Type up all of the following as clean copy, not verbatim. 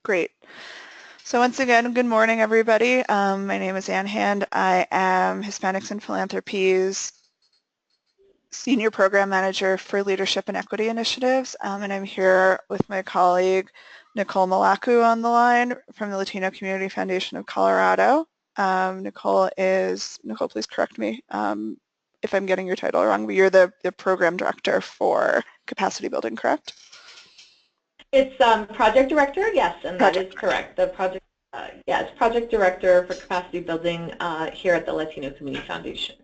Great. So once again, good morning, everybody. My name is Ann Hand. I am Hispanics and Philanthropy's Senior Program Manager for Leadership and Equity Initiatives, and I'm here with my colleague Nicole Malacu on the line from the Latino Community Foundation of Colorado. Nicole, please correct me if I'm getting your title wrong, but you're the Program Director for Capacity Building, correct? It's Project Director, yes, and that is correct. The project, it's Project Director for Capacity Building here at the Latino Community Foundation.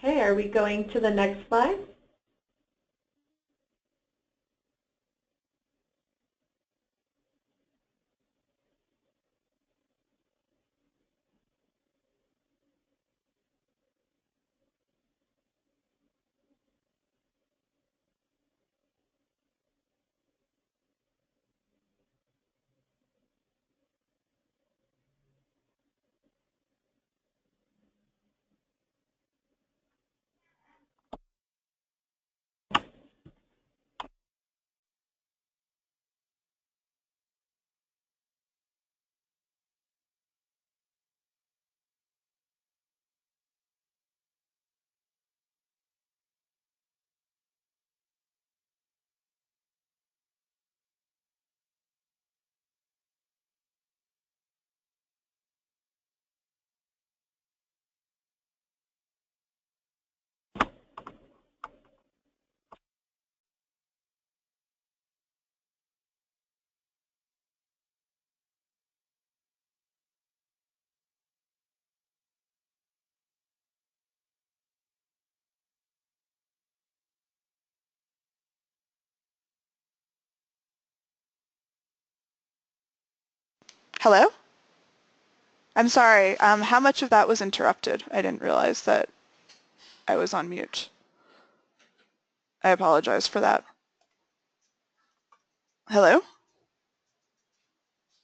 Okay, are we going to the next slide? Hello? I'm sorry, how much of that was interrupted? I didn't realize that I was on mute. I apologize for that. Hello?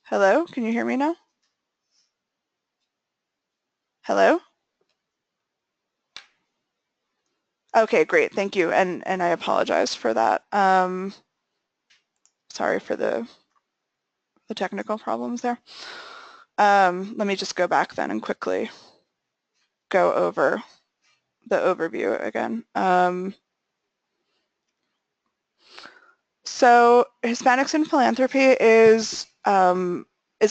Hello? Can you hear me now? Hello? Okay, great. Thank you. And I apologize for that. Sorry for the technical problems there. Let me just go back then and quickly go over the overview again. So Hispanics in Philanthropy is a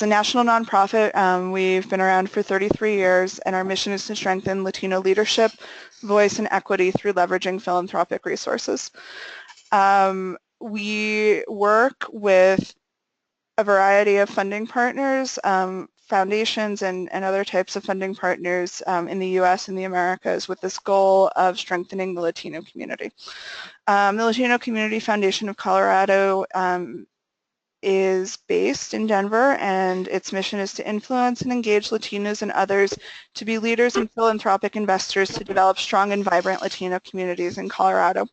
national nonprofit. We've been around for 33 years, and our mission is to strengthen Latino leadership, voice, and equity through leveraging philanthropic resources. We work with a variety of funding partners, foundations, and other types of funding partners in the U.S. and the Americas with this goal of strengthening the Latino community. The Latino Community Foundation of Colorado is based in Denver, and its mission is to influence and engage Latinos and others to be leaders and philanthropic investors to develop strong and vibrant Latino communities in Colorado.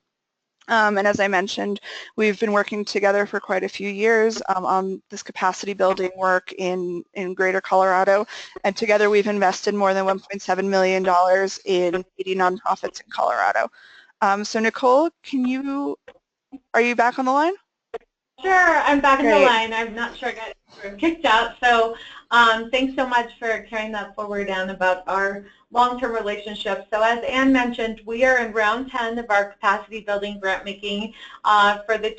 And as I mentioned, we've been working together for quite a few years on this capacity building work in Greater Colorado, and together we've invested more than $1.7 million in 80 nonprofits in Colorado. So Nicole, are you back on the line? Sure, I'm back on the line. I'm not sure I got kicked out. So thanks so much for carrying that forward, Ann, about our long-term relationship. So as Ann mentioned, we are in round 10 of our capacity building grant making for the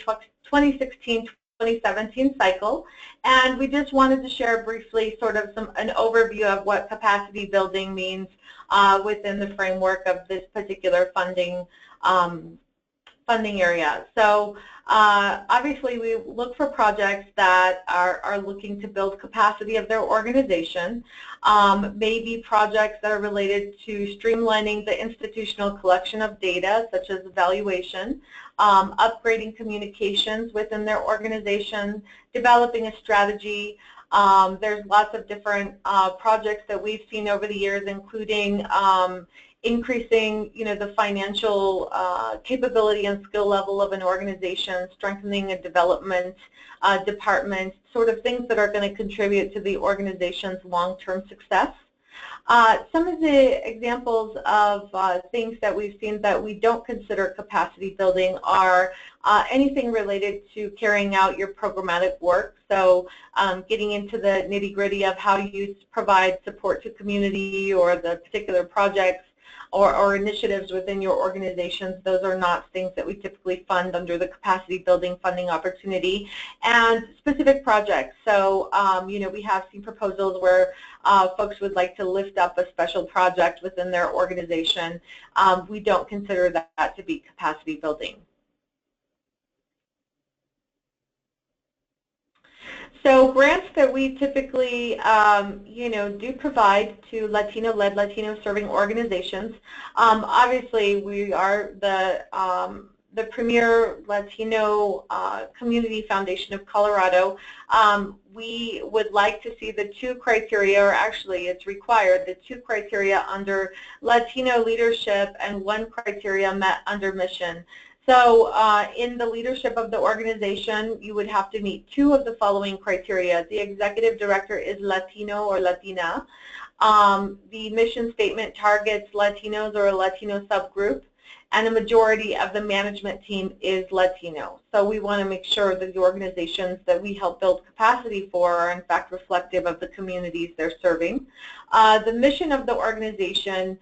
2016-2017 cycle. And we just wanted to share briefly sort of an overview of what capacity building means within the framework of this particular funding funding area. So obviously we look for projects that are looking to build capacity of their organization, maybe projects that are related to streamlining the institutional collection of data, such as evaluation, upgrading communications within their organization, developing a strategy. There's lots of different projects that we've seen over the years, including increasing, the financial capability and skill level of an organization, strengthening a development department, sort of things that are going to contribute to the organization's long-term success. Some of the examples of things that we've seen that we don't consider capacity building are anything related to carrying out your programmatic work. So getting into the nitty-gritty of how you provide support to community or the particular projects or initiatives within your organizations. Those are not things that we typically fund under the capacity building funding opportunity. And specific projects. So, we have seen proposals where folks would like to lift up a special project within their organization. We don't consider that to be capacity building. So grants that we typically, do provide to Latino-led, Latino-serving organizations. Obviously, we are the premier Latino community foundation of Colorado. We would like to see the two criteria, or actually it's required, the two criteria under Latino leadership and one criteria met under mission. So in the leadership of the organization, you would have to meet two of the following criteria. The executive director is Latino or Latina. The mission statement targets Latinos or a Latino subgroup, and a majority of the management team is Latino. So we want to make sure that the organizations that we help build capacity for are in fact reflective of the communities they're serving. The mission of the organization,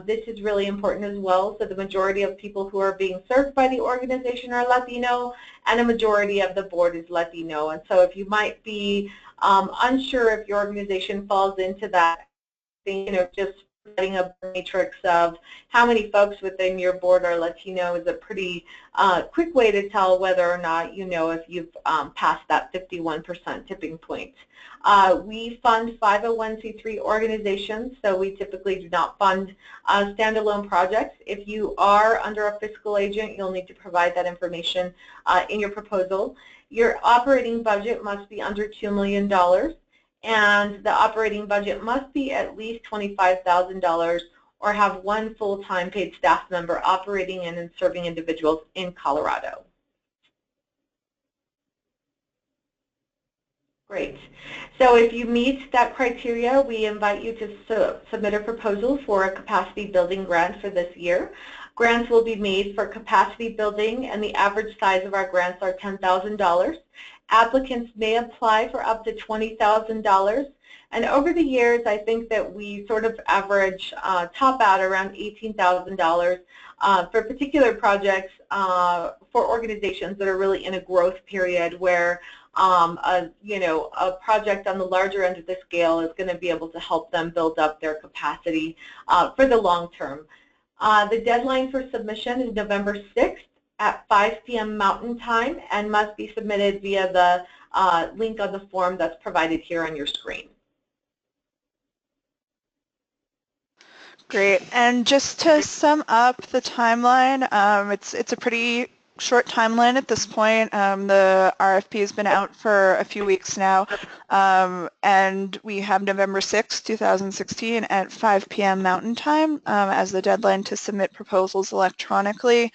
this is really important as well. So the majority of people who are being served by the organization are Latino, and a majority of the board is Latino. And so if you might be unsure if your organization falls into that, just providing a matrix of how many folks within your board are Latino is a pretty quick way to tell whether or not if you've passed that 51% tipping point. We fund 501c3 organizations, so we typically do not fund standalone projects. If you are under a fiscal agent, you'll need to provide that information in your proposal. Your operating budget must be under $2 million. And the operating budget must be at least $25,000 or have one full-time paid staff member operating and serving individuals in Colorado. Great. So if you meet that criteria, we invite you to submit a proposal for a capacity building grant for this year. Grants will be made for capacity building, and the average size of our grants are $10,000. Applicants may apply for up to $20,000, and over the years I think that we sort of average top out around $18,000 for particular projects for organizations that are really in a growth period where a project on the larger end of the scale is going to be able to help them build up their capacity for the long term. The deadline for submission is November 6th. At 5 p.m. Mountain Time, and must be submitted via the link on the form that's provided here on your screen. Great. And just to sum up the timeline, it's a pretty short timeline at this point. The RFP has been out for a few weeks now, and we have November 6, 2016 at 5 p.m. Mountain Time as the deadline to submit proposals electronically.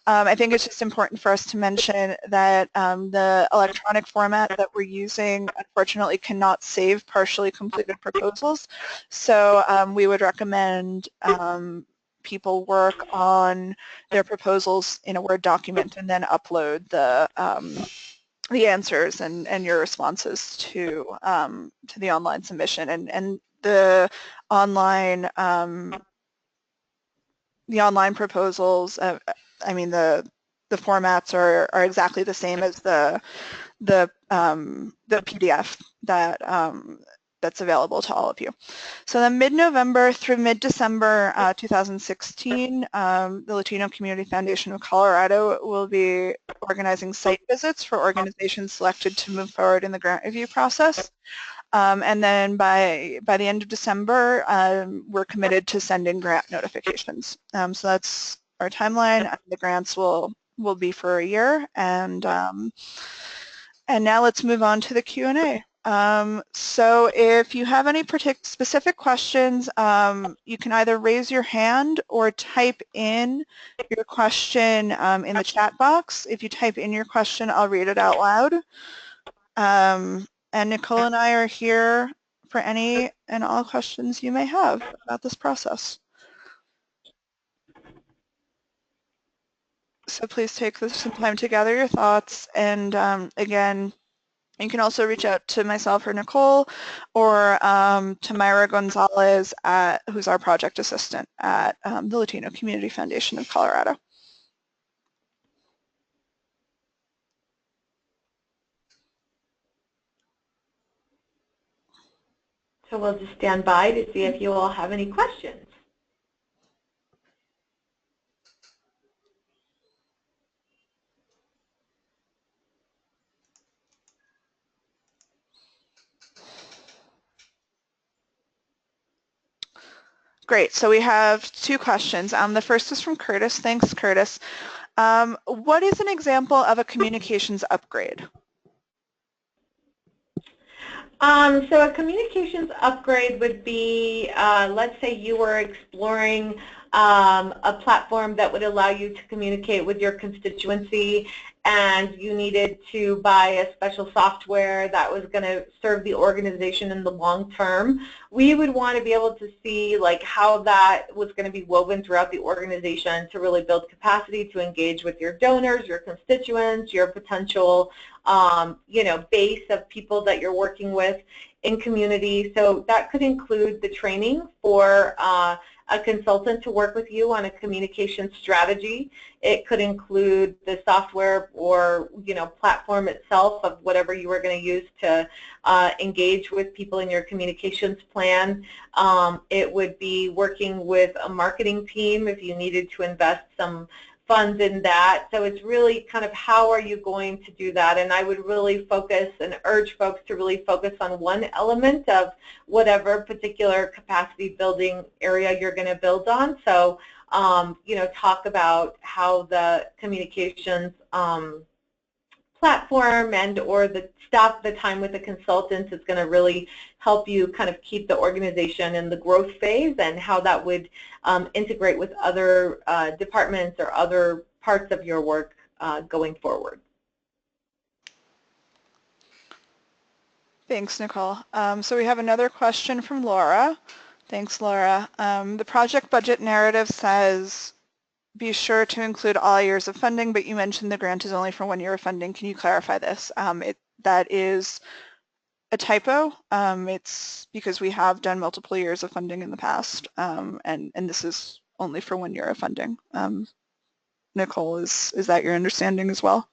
I think it's just important for us to mention that the electronic format that we're using unfortunately cannot save partially completed proposals. So we would recommend people work on their proposals in a Word document and then upload the answers and your responses to the online submission. And the online proposals, I mean the formats are exactly the same as the PDF that that's available to all of you. So then mid-November through mid-December 2016, the Latino Community Foundation of Colorado will be organizing site visits for organizations selected to move forward in the grant review process. And then by the end of December, we're committed to sending grant notifications. So that's our timeline. The grants will be for a year, and now let's move on to the Q&A. So if you have any specific questions, you can either raise your hand or type in your question in the chat box. If you type in your question, I'll read it out loud. And Nicole and I are here for any and all questions you may have about this process. So please take some time to gather your thoughts, and again, you can also reach out to myself or Nicole, or to Myra Gonzalez, who's our project assistant at the Latino Community Foundation of Colorado. So we'll just stand by to see if you all have any questions. Great. So we have two questions. The first is from Curtis. Thanks, Curtis. What is an example of a communications upgrade? So a communications upgrade would be, let's say you were exploring a platform that would allow you to communicate with your constituency, and you needed to buy a special software that was going to serve the organization in the long term. We would want to be able to see like how that was going to be woven throughout the organization to really build capacity to engage with your donors, your constituents, your potential base of people that you're working with in community. So that could include the training for a consultant to work with you on a communication strategy. It could include the software or platform itself of whatever you were going to use to engage with people in your communications plan. It would be working with a marketing team if you needed to invest some funds in that. So it's really kind of how are you going to do that, and I would really focus and urge folks to really focus on one element of whatever particular capacity building area you're going to build on. So talk about how the communications platform and or the time with the consultants is going to really help you kind of keep the organization in the growth phase, and how that would integrate with other departments or other parts of your work going forward. Thanks, Nicole. So we have another question from Laura. Thanks, Laura. The project budget narrative says, be sure to include all years of funding, but you mentioned the grant is only for 1 year of funding. Can you clarify this? That is a typo. It's because we have done multiple years of funding in the past, and this is only for 1 year of funding. Nicole, is that your understanding as well?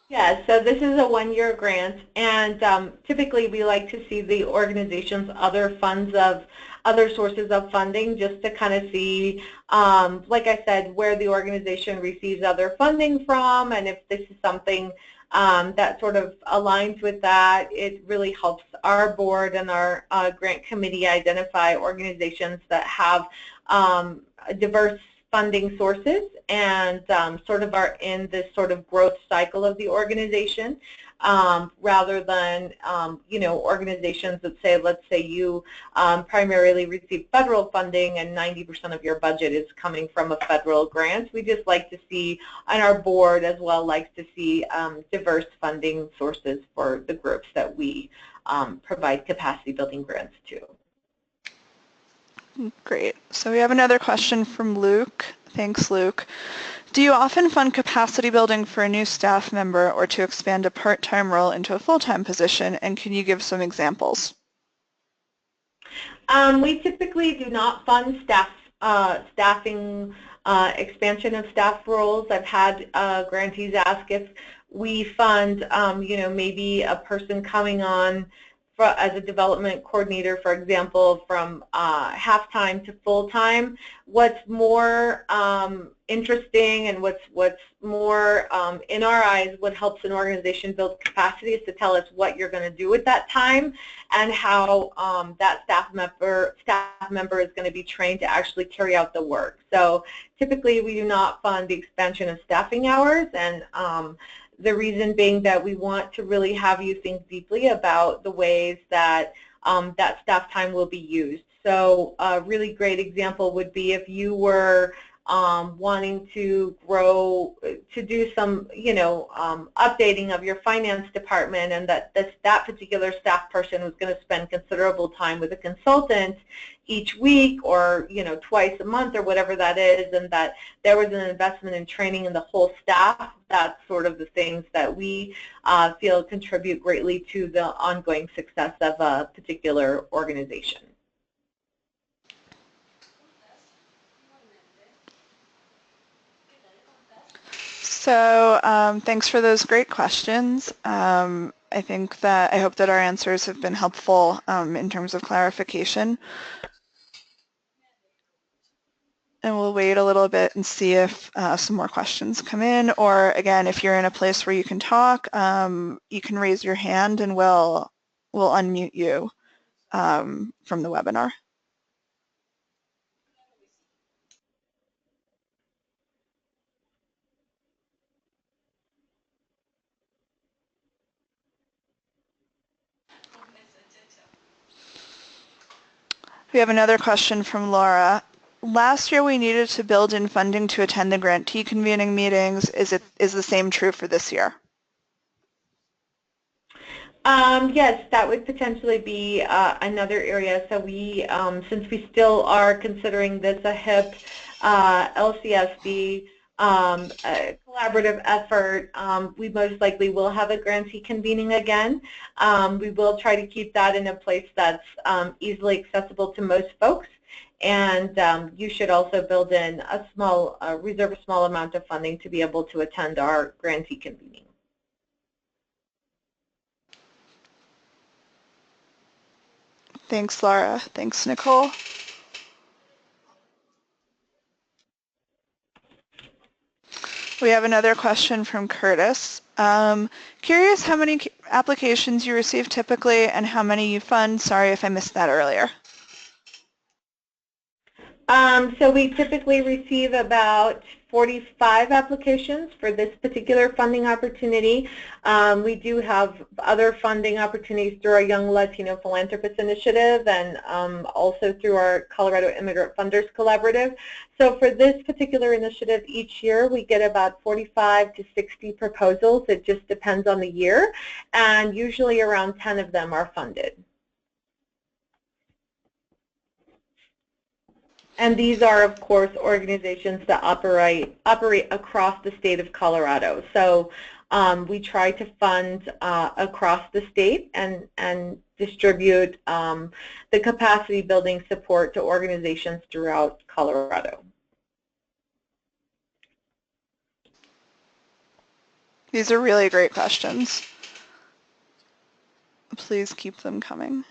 Yeah, so this is a 1-year grant, and typically we like to see the organization's other sources of funding, just to kind of see, like I said, where the organization receives other funding from, and if this is something that sort of aligns with that. It really helps our board and our grant committee identify organizations that have diverse funding sources and sort of are in this sort of growth cycle of the organization, rather than organizations that say, let's say you primarily receive federal funding and 90% of your budget is coming from a federal grant. We just like to see, and our board as well likes to see diverse funding sources for the groups that we provide capacity building grants to. Great. So we have another question from Luke. Thanks, Luke. Do you often fund capacity building for a new staff member or to expand a part-time role into a full-time position, and can you give some examples? We typically do not fund staffing expansion of staff roles. I've had grantees ask if we fund, maybe a person coming on as a development coordinator, for example, from half-time to full-time. What's more interesting and what's more in our eyes, what helps an organization build capacity is to tell us what you're going to do with that time and how that staff member is going to be trained to actually carry out the work. So typically we do not fund the expansion of staffing hours, and the reason being that we want to really have you think deeply about the ways that that staff time will be used. So a really great example would be if you were wanting to grow, to do some, updating of your finance department, and that particular staff person was going to spend considerable time with a consultant each week or, twice a month or whatever that is, and that there was an investment in training in the whole staff. That's sort of the things that we feel contribute greatly to the ongoing success of a particular organization. So thanks for those great questions. I hope that our answers have been helpful in terms of clarification. And we'll wait a little bit and see if some more questions come in. Or again, if you're in a place where you can talk, you can raise your hand and we'll unmute you from the webinar. We have another question from Laura. Last year we needed to build in funding to attend the grantee convening meetings. Is the same true for this year? Yes, that would potentially be another area. So we, since we still are considering this a HIP LCFC collaborative effort, we most likely will have a grantee convening again. We will try to keep that in a place that's easily accessible to most folks. And you should also build in reserve a small amount of funding to be able to attend our grantee convening. Thanks, Laura. Thanks, Nicole. We have another question from Curtis. Curious how many applications you receive typically and how many you fund. Sorry if I missed that earlier. So we typically receive about 45 applications for this particular funding opportunity. We do have other funding opportunities through our Young Latino Philanthropist Initiative and also through our Colorado Immigrant Funders Collaborative. So for this particular initiative each year we get about 45 to 60 proposals. It just depends on the year, and usually around 10 of them are funded. And these are, of course, organizations that operate across the state of Colorado. So we try to fund across the state and distribute the capacity building support to organizations throughout Colorado. These are really great questions. Please keep them coming.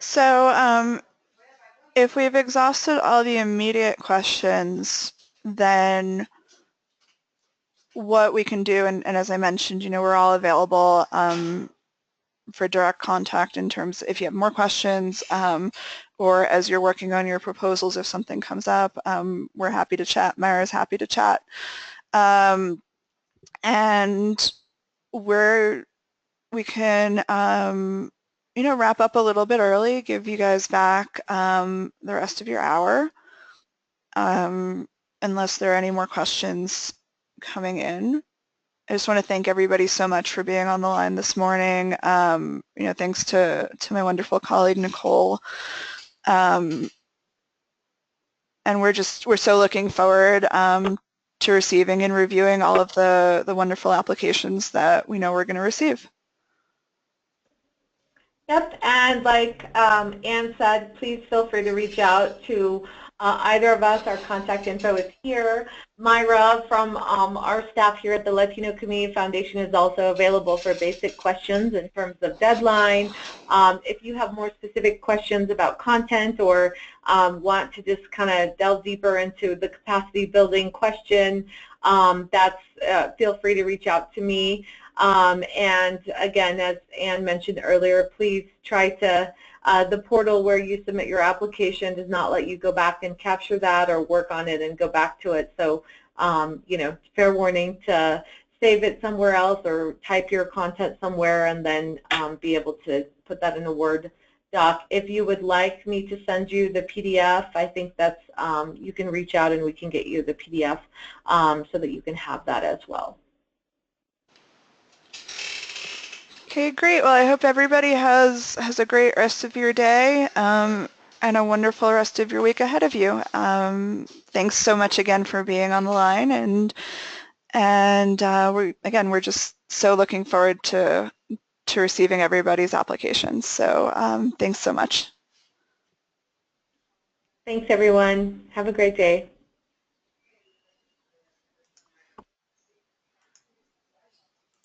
So if we've exhausted all the immediate questions, then what we can do, and as I mentioned, we're all available for direct contact in terms if you have more questions or as you're working on your proposals, if something comes up, we're happy to chat. Myra's happy to chat. And we can wrap up a little bit early, give you guys back the rest of your hour, unless there are any more questions coming in. I just want to thank everybody so much for being on the line this morning. Thanks to my wonderful colleague Nicole And we're so looking forward to receiving and reviewing all of the wonderful applications that we know we're going to receive. Yep, and like Anne said, please feel free to reach out to either of us. Our contact info is here. Myra from our staff here at the Latino Community Foundation is also available for basic questions in terms of deadline. If you have more specific questions about content or want to just kind of delve deeper into the capacity building question, feel free to reach out to me. And again, as Anne mentioned earlier, please try to, the portal where you submit your application does not let you go back and capture that or work on it and go back to it. So, you know, fair warning to save it somewhere else or type your content somewhere and then be able to put that in a Word doc. If you would like me to send you the PDF, I think that's, you can reach out and we can get you the PDF so that you can have that as well. Okay, great. Well, I hope everybody has a great rest of your day and a wonderful rest of your week ahead of you. Thanks so much again for being on the line, and we're just so looking forward to receiving everybody's applications. So thanks so much. Thanks, everyone. Have a great day.